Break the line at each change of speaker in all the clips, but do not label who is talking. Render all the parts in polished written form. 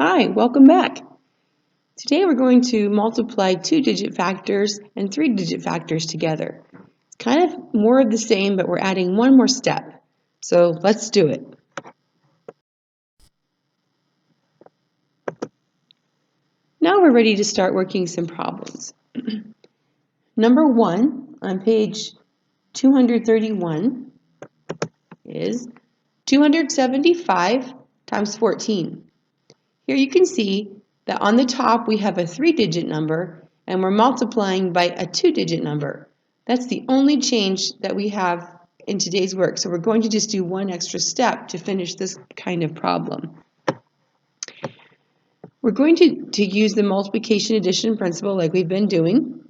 Hi, welcome back. Today we're going to multiply two-digit factors and three-digit factors together. It's kind of more of the same, but we're adding one more step. So let's do it. Now we're ready to start working some problems. Number 1 on page 231 is 275 times 14. Here you can see that on the top we have a three-digit number and we're multiplying by a two-digit number. That's the only change that we have in today's work. So we're going to just do one extra step to finish this kind of problem. We're going to use the multiplication addition principle like we've been doing.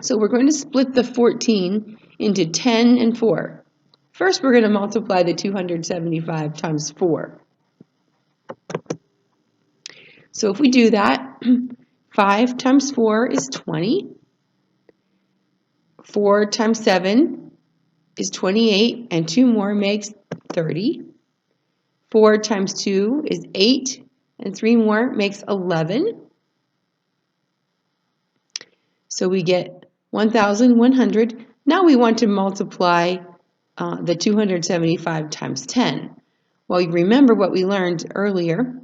So we're going to split the 14 into 10 and 4. First we're going to multiply the 275 times 4. So if we do that, 5 times 4 is 20. 4 times 7 is 28, and 2 more makes 30. 4 times 2 is 8, and 3 more makes 11. So we get 1,100. Now we want to multiply the 275 times 10. Well, you remember what we learned earlier.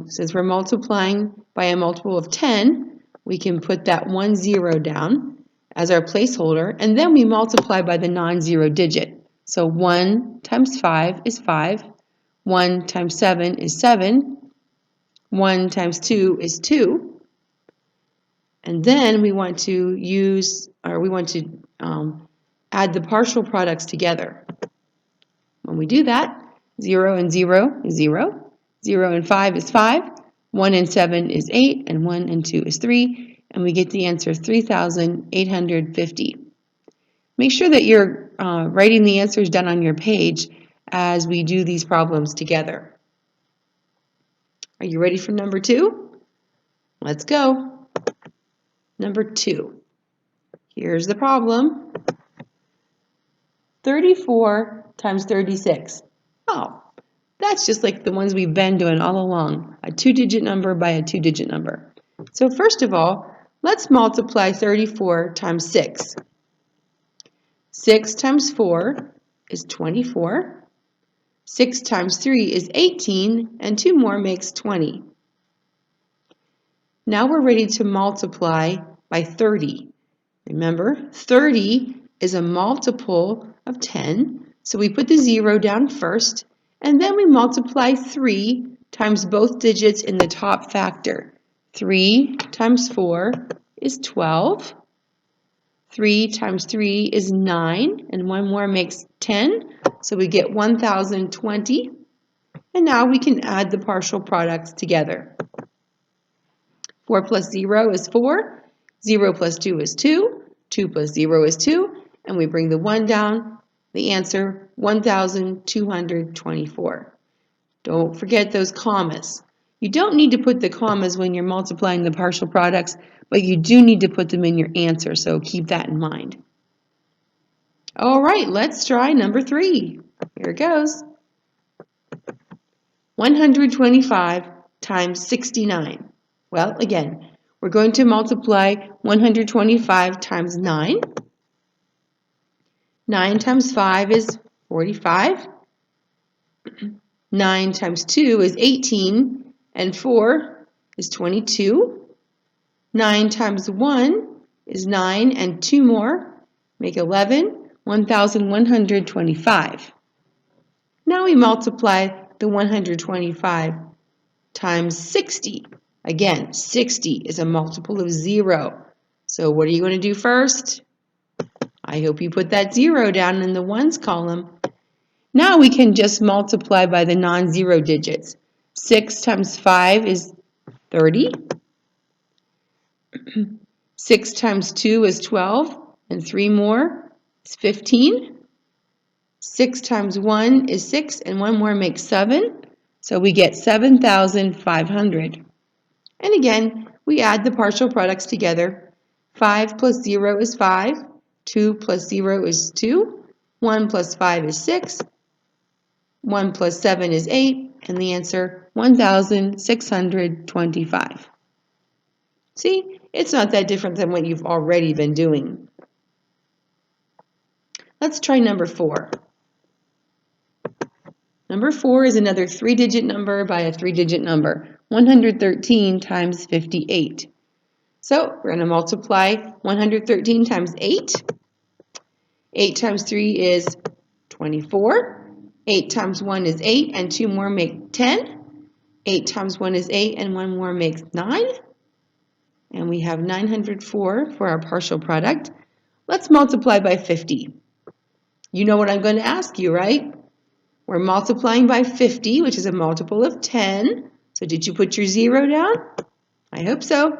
Since we're multiplying by a multiple of 10, we can put that 1 0 down as our placeholder, and then we multiply by the non-zero digit. So 1 times 5 is 5, 1 times 7 is 7, 1 times 2 is 2, and then we want to add the partial products together. When we do that, 0 and 0 is 0, 0 and 5 is 5, 1 and 7 is 8, and 1 and 2 is 3, and we get the answer 3,850. Make sure that you're writing the answers down on your page as we do these problems together. Are you ready for number 2? Let's go. Number 2. Here's the problem. 34 times 36. Oh, that's just like the ones we've been doing all along. A two-digit number by a two-digit number. So first of all, let's multiply 34 times 6. 6 times 4 is 24. 6 times 3 is 18, and 2 more makes 20. Now we're ready to multiply by 30. Remember, 30 is a multiple of 10, so we put the 0 down first, and then we multiply 3 times both digits in the top factor. 3 times 4 is 12. 3 times 3 is 9, and 1 more makes 10, so we get 1,020. And now we can add the partial products together. 4 plus 0 is 4, 0 plus 2 is 2, 2 plus 0 is 2, and we bring the 1 down, the answer 1,224. Don't forget those commas. You don't need to put the commas when you're multiplying the partial products, but you do need to put them in your answer, so keep that in mind. All right, let's try number 3. Here it goes. 125 times 69. Well, again, we're going to multiply 125 times 9. 9 times 5 is 45. 9 times 2 is 18, and 4 is 22. 9 times 1 is 9, and 2 more make 11, 1,125. Now we multiply the 125 times 60. Again, 60 is a multiple of 0. So what are you going to do first? I hope you put that 0 down in the ones column. Now we can just multiply by the non-zero digits. 6 times 5 is 30. 6 times 2 is 12, and 3 more is 15. 6 times 1 is 6, and 1 more makes 7. So we get 7,500. And again, we add the partial products together. 5 plus 0 is 5. 2 plus 0 is 2. 1 plus 5 is 6. 1 plus 7 is 8. And the answer, 1,625. See, it's not that different than what you've already been doing. Let's try number 4. Number 4 is another 3-digit number by a 3-digit number, 113 times 58. So we're going to multiply 113 times 8. 8 times 3 is 24. 8 times 1 is 8, and 2 more make 10. 8 times 1 is 8, and 1 more makes 9. And we have 904 for our partial product. Let's multiply by 50. You know what I'm going to ask you, right? We're multiplying by 50, which is a multiple of 10. So did you put your 0 down? I hope so.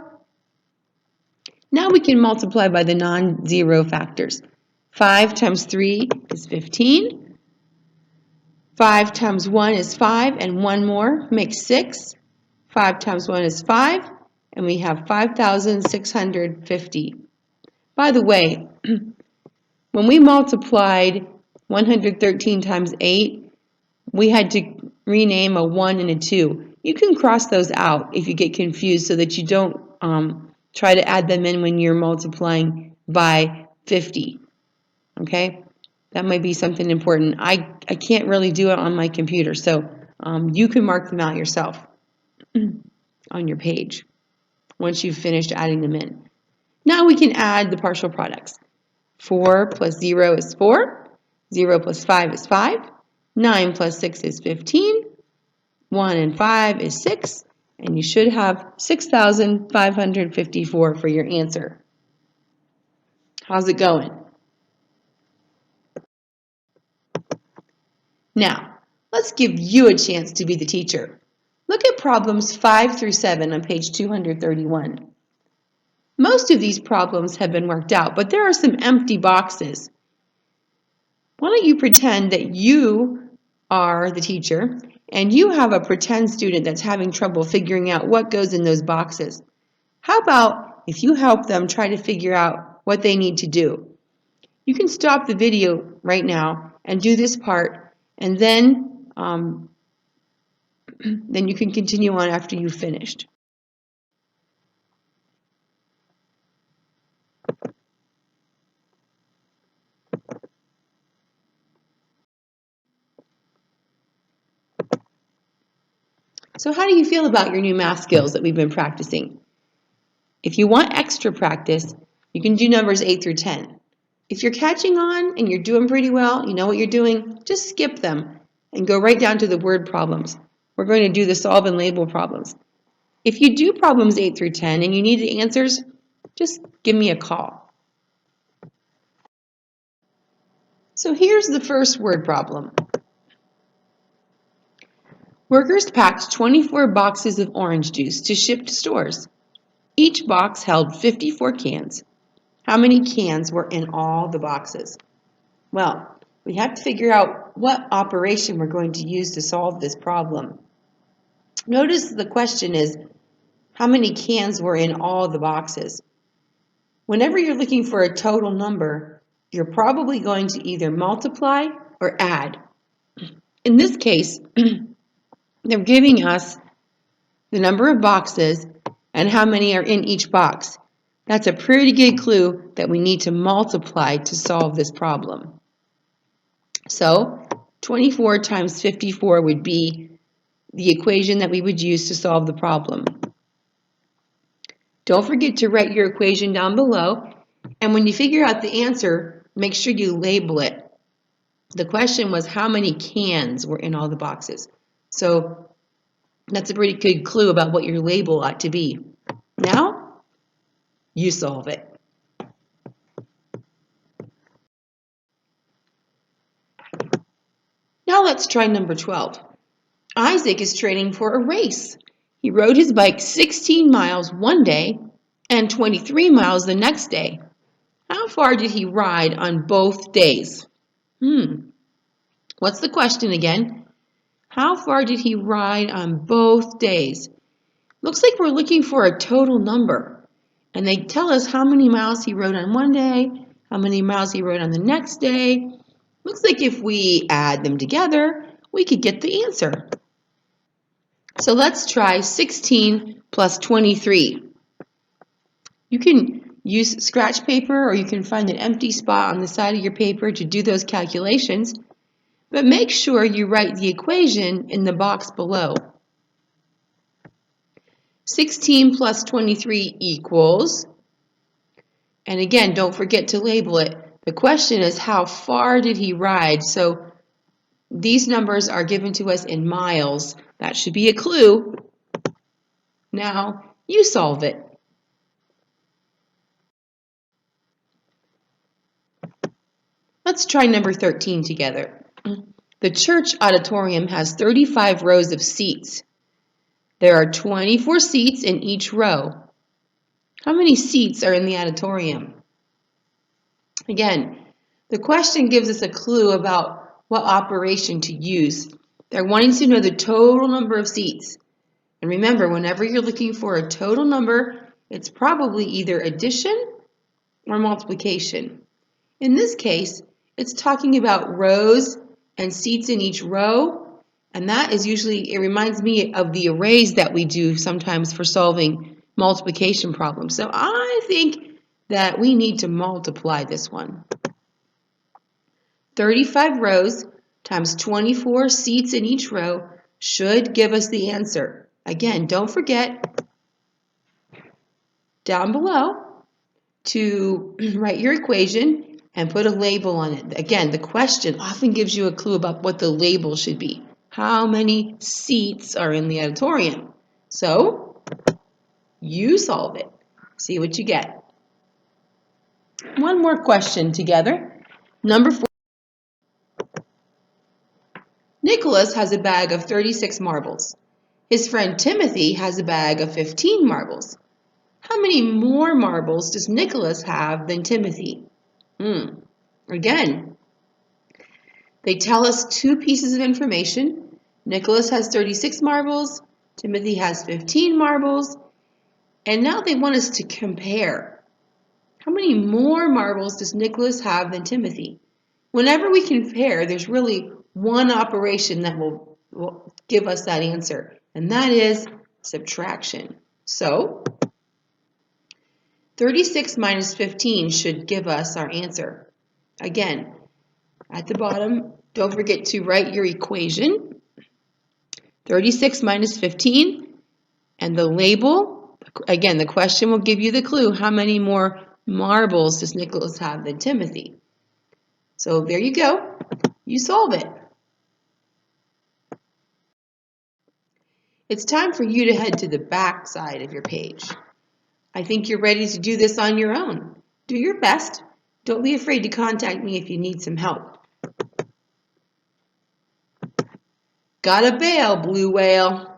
Now we can multiply by the non-zero factors. 5 times 3 is 15. 5 times 1 is 5, and 1 more makes 6. 5 times 1 is 5, and we have 5,650. By the way, when we multiplied 113 times 8, we had to rename a 1 and a 2. You can cross those out if you get confused so that you don't try to add them in when you're multiplying by 50. Okay? That might be something important. I can't really do it on my computer, so you can mark them out yourself on your page once you've finished adding them in. Now we can add the partial products. 4 plus 0 is 4. 0 plus 5 is 5. 9 plus 6 is 15. 1 and 5 is 6. And you should have 6,554 for your answer. How's it going? Now, let's give you a chance to be the teacher. Look at problems 5 through 7 on page 231. Most of these problems have been worked out, but there are some empty boxes. Why don't you pretend that you are the teacher and you have a pretend student that's having trouble figuring out what goes in those boxes? How about if you help them try to figure out what they need to do? You can stop the video right now and do this part, and then you can continue on after you've finished. So how do you feel about your new math skills that we've been practicing? If you want extra practice, you can do numbers 8 through 10. If you're catching on and you're doing pretty well, you know what you're doing, just skip them and go right down to the word problems. We're going to do the solve and label problems. If you do problems 8 through 10 and you need the answers, just give me a call. So here's the first word problem. Workers packed 24 boxes of orange juice to ship to stores. Each box held 54 cans. How many cans were in all the boxes? Well, we have to figure out what operation we're going to use to solve this problem. Notice the question is, how many cans were in all the boxes? Whenever you're looking for a total number, you're probably going to either multiply or add. In this case, they're giving us the number of boxes and how many are in each box. That's a pretty good clue that we need to multiply to solve this problem. So 24 times 54 would be the equation that we would use to solve the problem. Don't forget to write your equation down below, and when you figure out the answer, make sure you label it. The question was how many cans were in all the boxes. So that's a pretty good clue about what your label ought to be. Now, you solve it. Now let's try number 12. Isaac is training for a race. He rode his bike 16 miles one day and 23 miles the next day. How far did he ride on both days? What's the question again? How far did he ride on both days? Looks like we're looking for a total number. And they tell us how many miles he rode on one day, how many miles he rode on the next day. Looks like if we add them together, we could get the answer. So let's try 16 plus 23. You can use scratch paper, or you can find an empty spot on the side of your paper to do those calculations, but make sure you write the equation in the box below. 16 plus 23 equals, and again, don't forget to label it. The question is, how far did he ride? So these numbers are given to us in miles. That should be a clue. Now you solve it. Let's try number 13 together. The church auditorium has 35 rows of seats. There are 24 seats in each row. How many seats are in the auditorium? Again, the question gives us a clue about what operation to use. They're wanting to know the total number of seats. And remember, whenever you're looking for a total number, it's probably either addition or multiplication. In this case, it's talking about rows and seats in each row, and that is usually, it reminds me of the arrays that we do sometimes for solving multiplication problems. So I think that we need to multiply this one. 35 rows times 24 seats in each row should give us the answer. Again, don't forget down below to write your equation and put a label on it. Again, the question often gives you a clue about what the label should be. How many seats are in the auditorium? So you solve it. See what you get. One more question together. Number 4. Nicholas has a bag of 36 marbles. His friend Timothy has a bag of 15 marbles. How many more marbles does Nicholas have than Timothy? Again, they tell us two pieces of information. Nicholas has 36 marbles, Timothy has 15 marbles, and now they want us to compare. How many more marbles does Nicholas have than Timothy? Whenever we compare, there's really one operation that will give us that answer, and that is subtraction. So 36 minus 15 should give us our answer. Again, at the bottom, don't forget to write your equation. 36 minus 15, and the label, again, the question will give you the clue. How many more marbles does Nicholas have than Timothy? So there you go. You solve it. It's time for you to head to the back side of your page. I think you're ready to do this on your own. Do your best. Don't be afraid to contact me if you need some help. Gotta bail, blue whale.